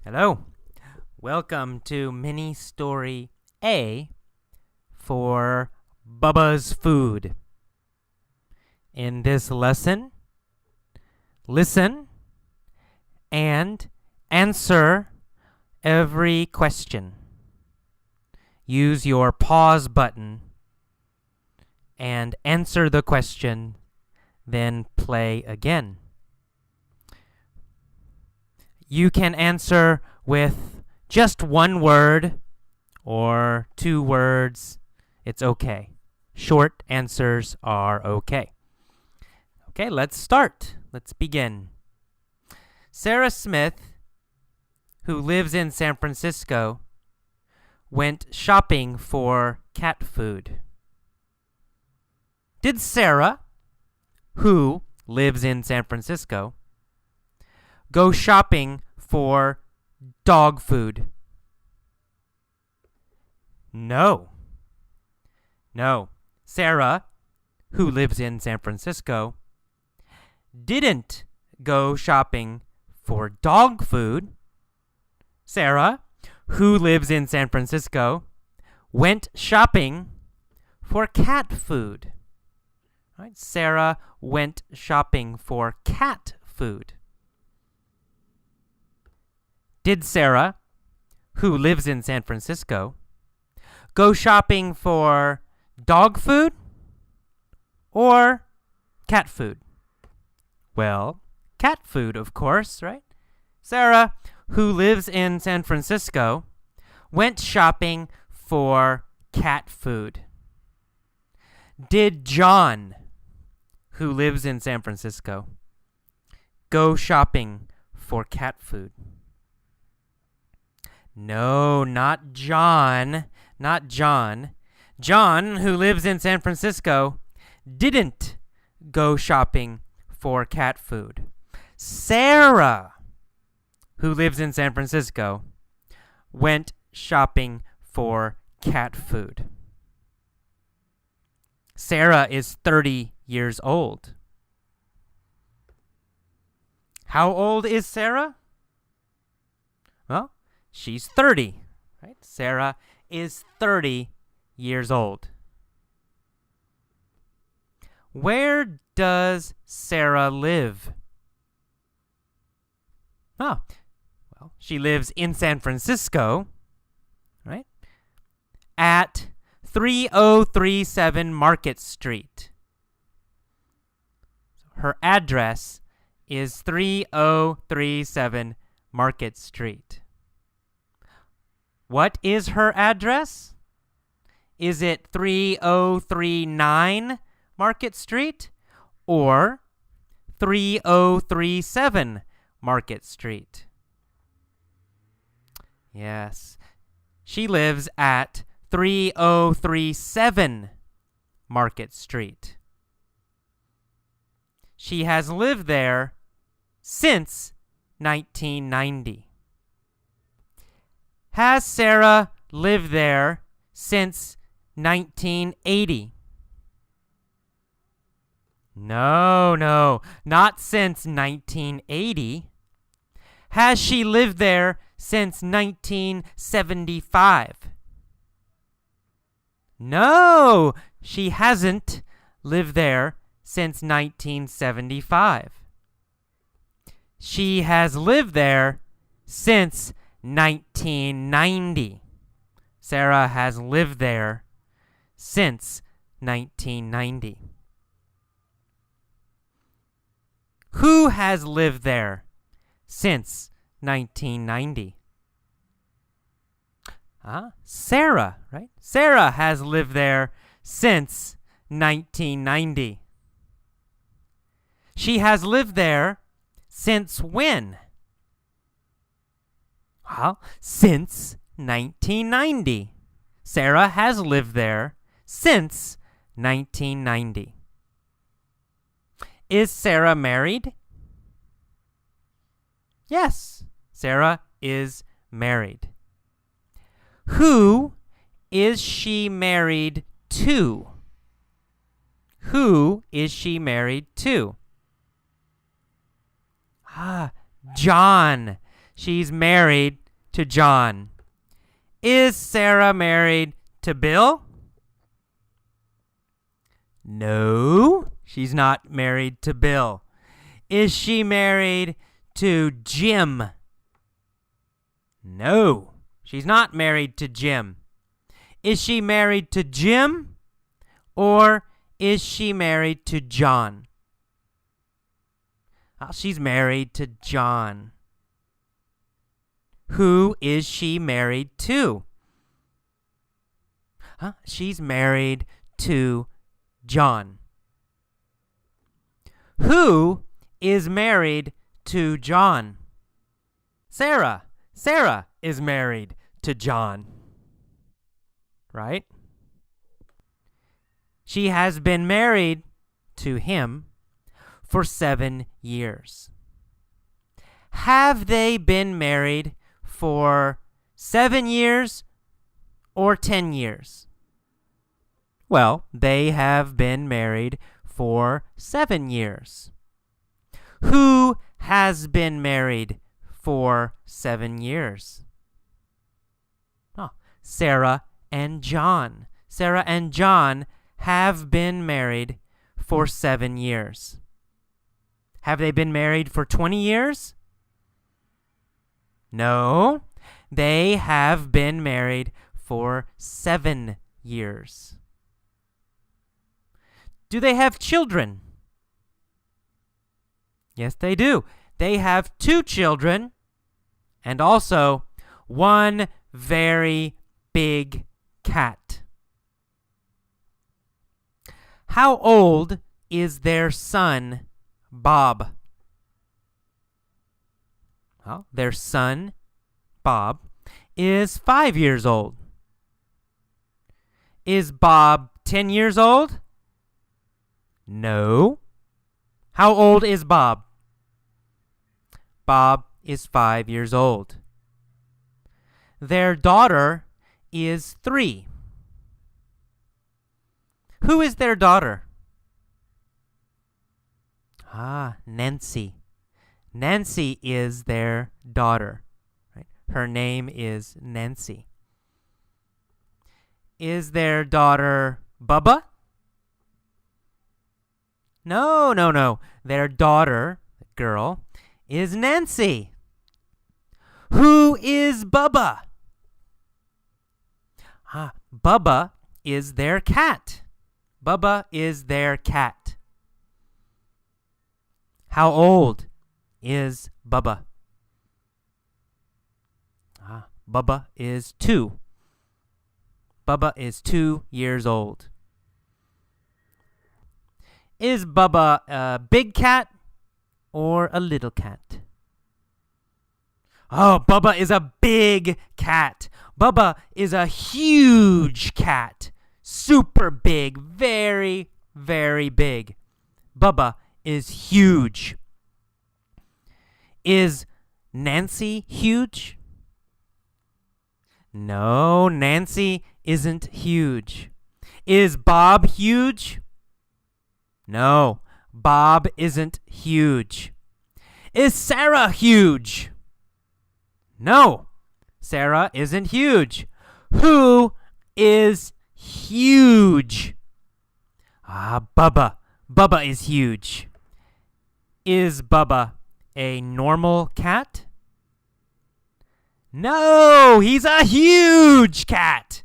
Hello. Welcome to mini story A for Bubba's Food. In this lesson, listen and answer every question. Use your pause button and answer the question, then play again. You can answer with just one word or 2 words. It's okay. Short answers are okay. Okay, let's start. Let's begin. Sarah Smith, who lives in San Francisco, went shopping for cat food. Did Sarah, who lives in San Francisco, go shopping for dog food? No. Sarah, who lives in San Francisco, didn't go shopping for dog food. Sarah, who lives in San Francisco, went shopping for cat food. Right? Sarah went shopping for cat food. Did Sarah, who lives in San Francisco, go shopping for dog food or cat food? Well, cat food, of course, right? Sarah, who lives in San Francisco, went shopping for cat food. Did John, who lives in San Francisco, go shopping for cat food? No, not John. Not John. John, who lives in San Francisco, didn't go shopping for cat food. Sarah, who lives in San Francisco, went shopping for cat food. Sarah is 30 years old. How old is Sarah? Well, she's 30, right? Sarah is 30 years old. Where does Sarah live? Well, she lives in San Francisco, right? At 3037 Market Street. Her address is 3037 Market Street. What is her address? Is it 3039 Market Street or 3037 Market Street? Yes, she lives at 3037 Market Street. She has lived there since 1990. Has Sarah lived there since 1980? No, not since 1980. Has she lived there since 1975? No, she hasn't lived there since 1975. She has lived there since 1990. Sarah has lived there since 1990. Who has lived there since 1990? Sarah, right? Sarah has lived there since 1990. She has lived there since when? Well, since 1990. Sarah has lived there since 1990. Is Sarah married? Yes, Sarah is married. Who is she married to? Who is she married to? John. she's married to John. Is Sarah married to Bill? No, she's not married to Bill. Is she married to Jim? No, she's not married to Jim. Is she married to Jim or is she married to John? She's married to John. Who is she married to? She's married to John. Who is married to John? Sarah. Sarah is married to John. Right? She has been married to him for 7 years. Have they been married for 7 years or 10 years? Well, they have been married for 7 years. Who has been married for 7 years? Sarah and John. Sarah and John have been married for 7 years. Have they been married for 20 years? No, they have been married for 7 years. Do they have children? Yes, they do. They have 2 children and also 1 very big cat. How old is their son, Bob? Well, their son, Bob, is 5 years old. Is Bob 10 years old? No. How old is Bob? Bob is 5 years old. Their daughter is 3. Who is their daughter? Nancy. Nancy is their daughter. Right? Her name is Nancy. Is their daughter Bubba? No. Their daughter, girl, is Nancy. Who is Bubba? Bubba is their cat. Bubba is their cat. How old is Bubba? Bubba is 2. Bubba is 2 years old. Is Bubba a big cat or a little cat? Bubba is a big cat. Bubba is a huge cat. Super big. Very, very big. Bubba is huge. Is Nancy huge? No, Nancy isn't huge. Is Bob huge? No, Bob isn't huge. Is Sarah huge? No, Sarah isn't huge. Who is huge? Bubba. Bubba is huge. Is Bubba a normal cat? No, he's a huge cat.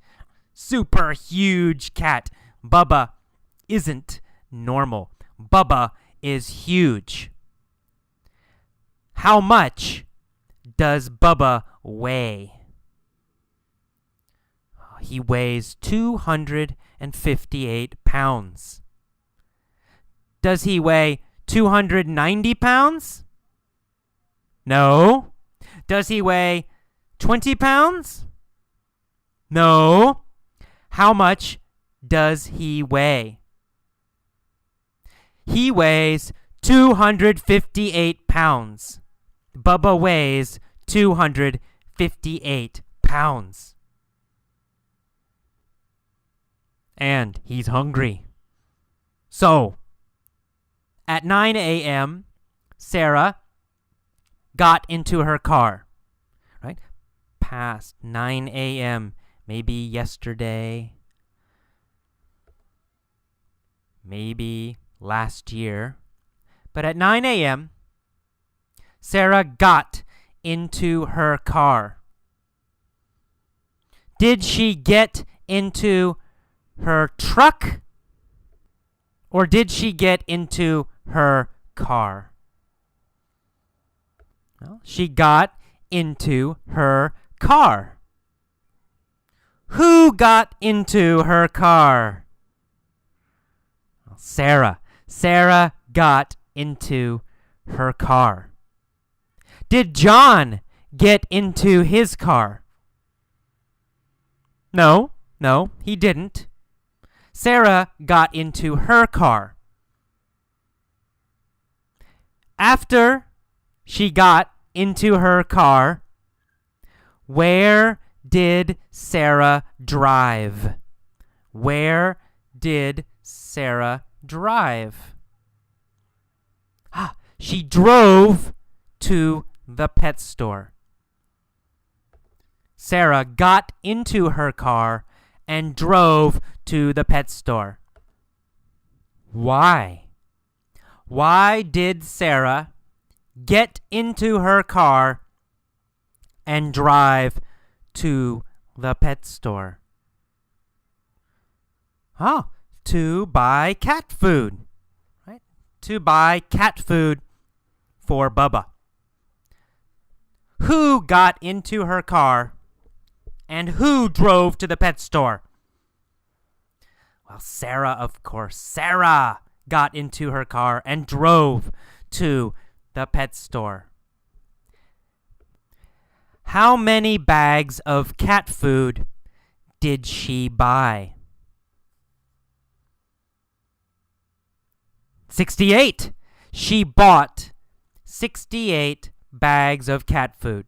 Super huge cat. Bubba isn't normal. Bubba is huge. How much does Bubba weigh? He weighs 258 pounds. Does he weigh 290 pounds? No. Does he weigh 20 pounds? No. How much does he weigh? He weighs 258 pounds. Bubba weighs 258 pounds. And he's hungry. So, at 9 a.m., Sarah got into her car. right? Past 9 a.m., maybe yesterday, maybe last year. But at 9 a.m., Sarah got into her car. Did she get into her truck? Or did she get into her car? Well, she got into her car. Who got into her car? Well, Sarah. Sarah got into her car. Did John get into his car? No, he didn't. Sarah got into her car. After she got into her car, where did Sarah drive? Where did Sarah drive? She drove to the pet store. Sarah got into her car and drove to the pet store. Why? Why did Sarah get into her car and drive to the pet store? To buy cat food, right? To buy cat food for Bubba. Who got into her car and who drove to the pet store? Well, Sarah, of course. Sarah got into her car and drove to the pet store. How many bags of cat food did she buy? 68. She bought 68 bags of cat food.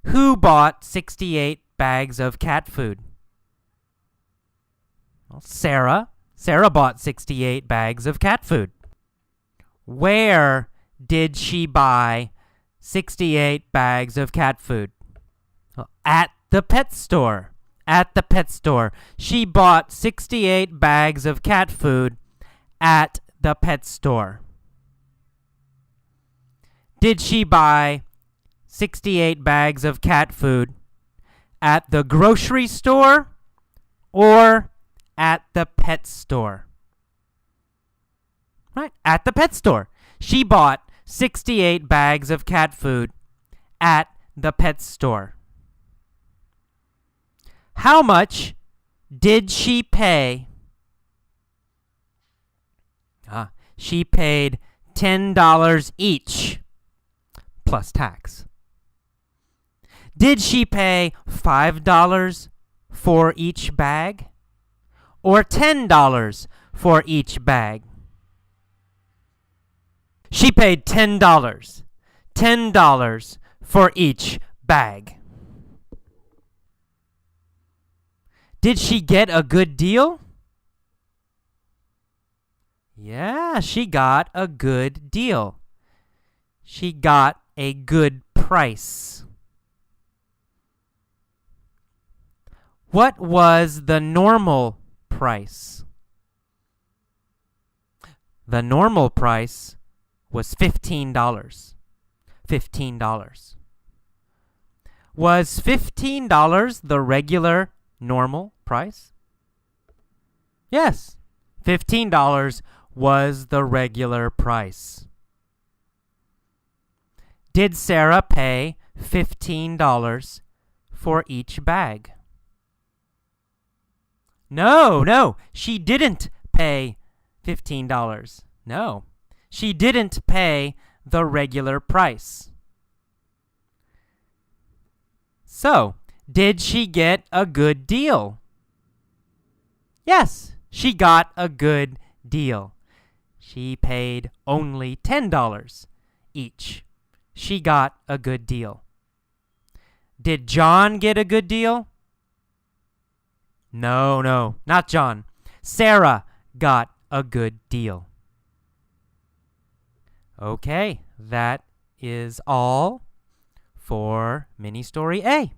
Who bought 68 bags of cat food? Well, Sarah. Sarah bought 68 bags of cat food. Where did she buy 68 bags of cat food? Well, at the pet store. At the pet store. She bought 68 bags of cat food at the pet store. Did she buy 68 bags of cat food at the grocery store or at the pet store? Right, at the pet store. She bought 68 bags of cat food at the pet store. How much did she pay? She paid $10 each, plus tax. Did she pay $5 for each bag? Or $10 for each bag? She paid $10. $10 for each bag. Did she get a good deal? Yeah, she got a good deal. She got a good price. What was the normal price? The normal price was $15. $15. Was $15 the regular normal price? Yes, $15 was the regular price. Did Sarah pay $15 for each bag? No, she didn't pay $15. No, she didn't pay the regular price. So, did she get a good deal? Yes, she got a good deal. She paid only $10 each. She got a good deal. Did John get a good deal? No, not John. Sarah got a good deal. Okay, that is all for mini story A.